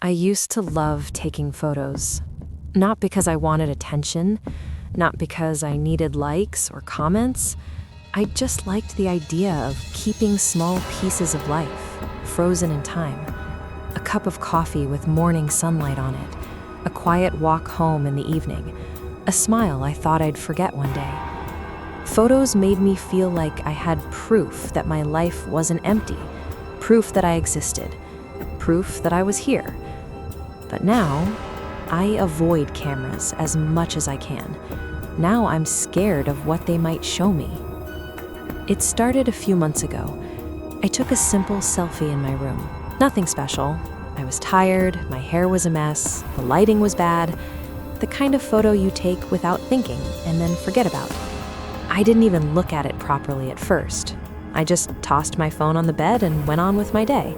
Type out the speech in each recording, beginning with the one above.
I used to love taking photos. Not because I wanted attention, not because I needed likes or comments. I just liked the idea of keeping small pieces of life, frozen in time. A cup of coffee with morning sunlight on it, a quiet walk home in the evening, a smile I thought I'd forget one day. Photos made me feel like I had proof that my life wasn't empty, proof that I existed, proof that I was here. But now, I avoid cameras as much as I can. Now I'm scared of what they might show me. It started a few months ago. I took a simple selfie in my room. Nothing special. I was tired, my hair was a mess, the lighting was bad. The kind of photo you take without thinking and then forget about. I didn't even look at it properly at first. I just tossed my phone on the bed and went on with my day.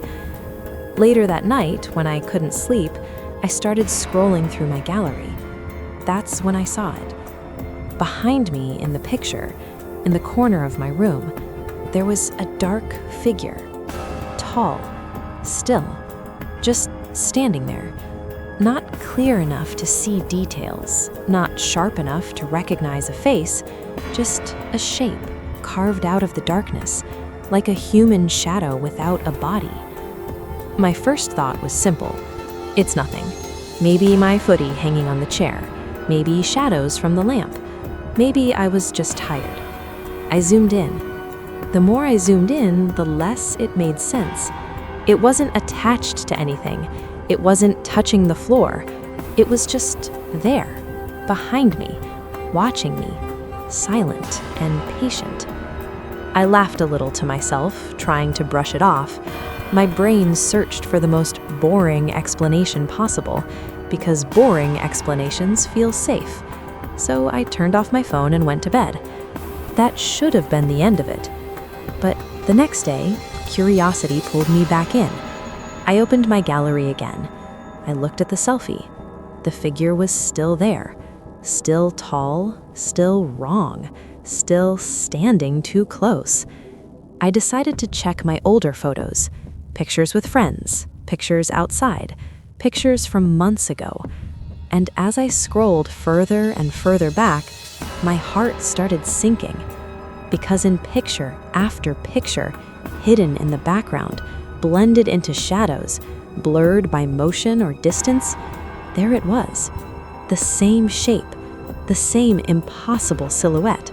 Later that night, when I couldn't sleep, I started scrolling through my gallery. That's when I saw it. Behind me in the picture, in the corner of my room, there was a dark figure. Tall, still, just standing there. Not clear enough to see details, not sharp enough to recognize a face, just a shape carved out of the darkness, like a human shadow without a body. My first thought was simple. It's nothing. Maybe my footy hanging on the chair. Maybe shadows from the lamp. Maybe I was just tired. I zoomed in. The more I zoomed in, the less it made sense. It wasn't attached to anything. It wasn't touching the floor. It was just there, behind me, watching me, silent and patient. I laughed a little to myself, trying to brush it off. My brain searched for the most boring explanation possible, because boring explanations feel safe. So I turned off my phone and went to bed. That should have been the end of it. But the next day, curiosity pulled me back in. I opened my gallery again. I looked at the selfie. The figure was still there. Still tall, still wrong, still standing too close. I decided to check my older photos. Pictures with friends, pictures outside, pictures from months ago. And as I scrolled further and further back, my heart started sinking. Because in picture after picture, hidden in the background, blended into shadows, blurred by motion or distance, there it was. The same shape, the same impossible silhouette.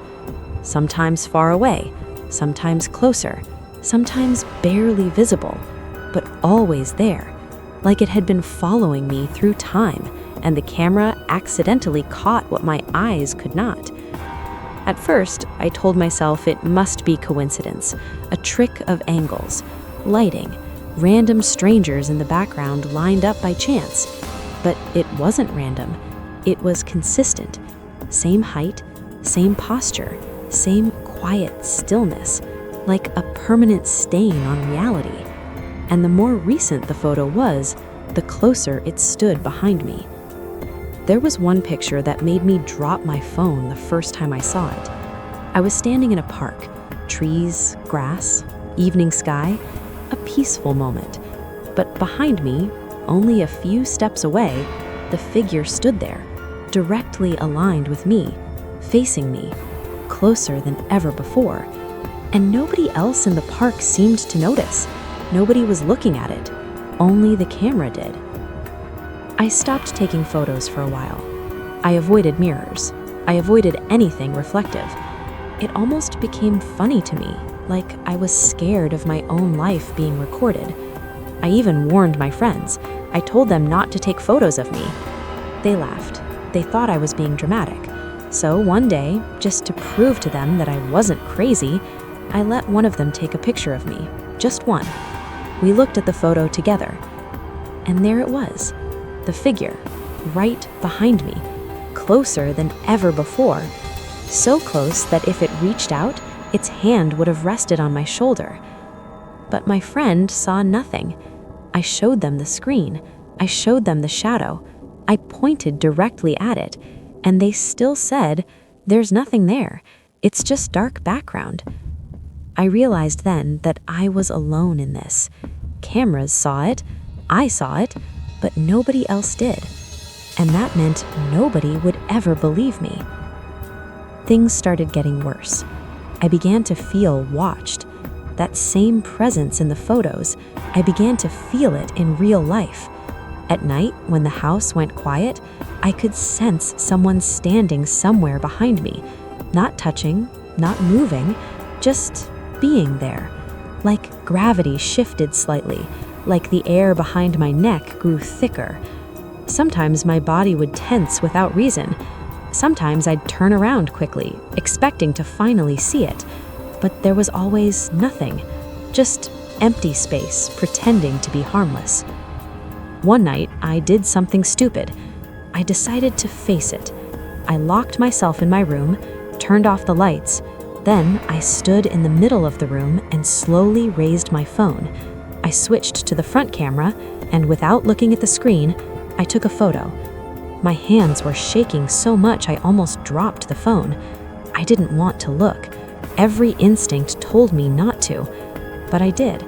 Sometimes far away, sometimes closer, sometimes barely visible, but always there, like it had been following me through time, and the camera accidentally caught what my eyes could not. At first, I told myself it must be coincidence, a trick of angles, lighting, random strangers in the background lined up by chance. But it wasn't random. It was consistent. Same height, same posture, same quiet stillness, like a permanent stain on reality. And the more recent the photo was, the closer it stood behind me. There was one picture that made me drop my phone the first time I saw it. I was standing in a park, trees, grass, evening sky, a peaceful moment. But behind me, only a few steps away, the figure stood there, directly aligned with me, facing me, closer than ever before. And nobody else in the park seemed to notice. Nobody was looking at it. Only the camera did. I stopped taking photos for a while. I avoided mirrors. I avoided anything reflective. It almost became funny to me, like I was scared of my own life being recorded. I even warned my friends. I told them not to take photos of me. They laughed. They thought I was being dramatic. So one day, just to prove to them that I wasn't crazy, I let one of them take a picture of me. Just one. We looked at the photo together. And there it was. The figure, right behind me, closer than ever before. So close that if it reached out, its hand would have rested on my shoulder. But my friend saw nothing. I showed them the screen. I showed them the shadow. I pointed directly at it, and they still said, "There's nothing there. It's just dark background." I realized then that I was alone in this. Cameras saw it. I saw it. but nobody else did. And that meant nobody would ever believe me. Things started getting worse. I began to feel watched. That same presence in the photos, I began to feel it in real life. At night, when the house went quiet, I could sense someone standing somewhere behind me, not touching, not moving, just being there. Like gravity shifted slightly, like the air behind my neck grew thicker. Sometimes my body would tense without reason. Sometimes I'd turn around quickly, expecting to finally see it. But there was always nothing, just empty space pretending to be harmless. One night, I did something stupid. I decided to face it. I locked myself in my room, turned off the lights. Then I stood in the middle of the room and slowly raised my phone. I switched to the front camera, and without looking at the screen, I took a photo. My hands were shaking so much I almost dropped the phone. I didn't want to look. Every instinct told me not to, but I did,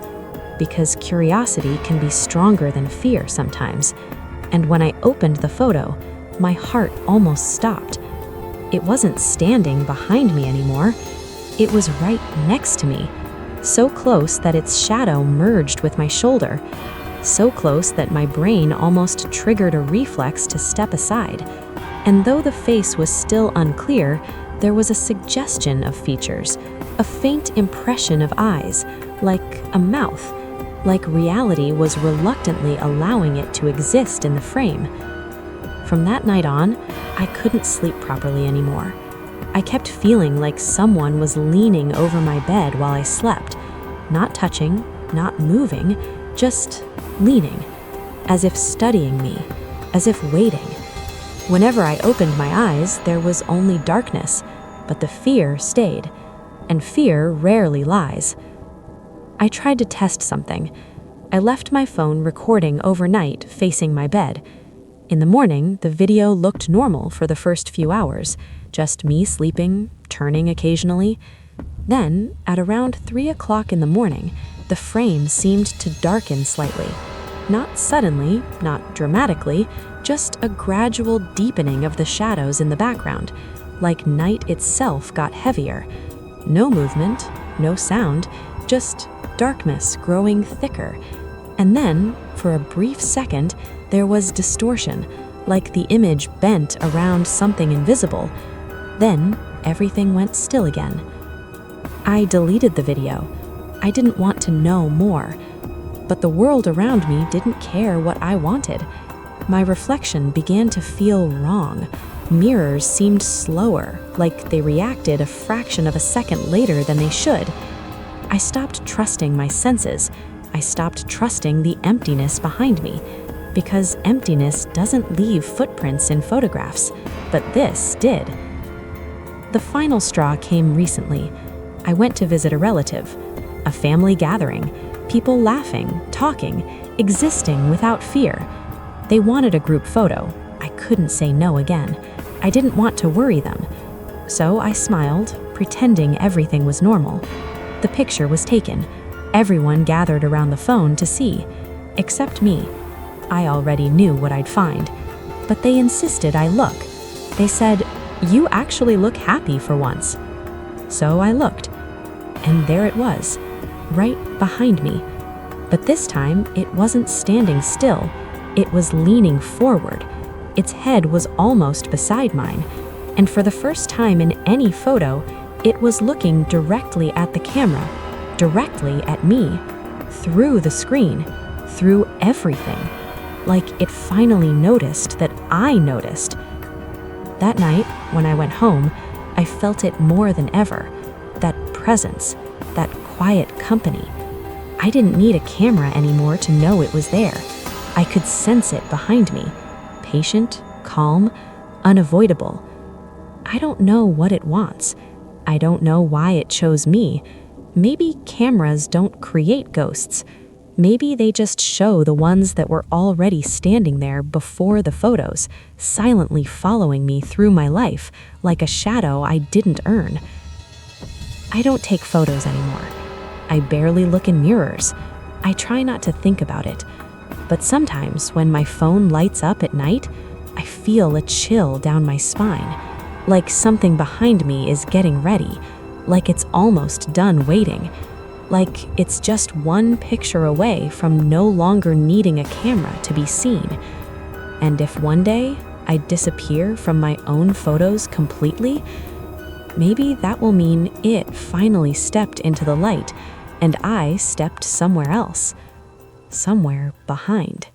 because curiosity can be stronger than fear sometimes. And when I opened the photo, my heart almost stopped. It wasn't standing behind me anymore. It was right next to me, so close that its shadow merged with my shoulder, so close that my brain almost triggered a reflex to step aside. And though the face was still unclear, there was a suggestion of features, a faint impression of eyes, like a mouth, like reality was reluctantly allowing it to exist in the frame. From that night on, I couldn't sleep properly anymore. I kept feeling like someone was leaning over my bed while I slept, not touching, not moving, just leaning, as if studying me, as if waiting. Whenever I opened my eyes, there was only darkness, but the fear stayed, and fear rarely lies. I tried to test something. I left my phone recording overnight facing my bed. In the morning, the video looked normal for the first few hours, just me sleeping, turning occasionally. Then, at around 3 o'clock in the morning, the frame seemed to darken slightly. Not suddenly, not dramatically, just a gradual deepening of the shadows in the background, like night itself got heavier. No movement, no sound, just darkness growing thicker. And then, for a brief second, there was distortion, like the image bent around something invisible. Then, everything went still again. I deleted the video. I didn't want to know more. But the world around me didn't care what I wanted. My reflection began to feel wrong. Mirrors seemed slower, like they reacted a fraction of a second later than they should. I stopped trusting my senses. I stopped trusting the emptiness behind me, because emptiness doesn't leave footprints in photographs, but this did. The final straw came recently. I went to visit a relative, a family gathering, people laughing, talking, existing without fear. They wanted a group photo. I couldn't say no again. I didn't want to worry them. So I smiled, pretending everything was normal. The picture was taken. Everyone gathered around the phone to see, except me. I already knew what I'd find, but they insisted I look. They said, "You actually look happy for once." So I looked, and there it was, right behind me. But this time, it wasn't standing still. It was leaning forward. Its head was almost beside mine, and for the first time in any photo, it was looking directly at the camera, directly at me, through the screen, through everything, like it finally noticed that I noticed. That night, when I went home, I felt it more than ever, that presence, that quiet company. I didn't need a camera anymore to know it was there. I could sense it behind me, patient, calm, unavoidable. I don't know what it wants. I don't know why it chose me. Maybe cameras don't create ghosts. Maybe they just show the ones that were already standing there before the photos, silently following me through my life like a shadow I didn't earn. I don't take photos anymore. I barely look in mirrors. I try not to think about it. But sometimes when my phone lights up at night, I feel a chill down my spine, like something behind me is getting ready, like it's almost done waiting, like it's just one picture away from no longer needing a camera to be seen. And if one day I disappear from my own photos completely, maybe that will mean it finally stepped into the light and I stepped somewhere else, somewhere behind.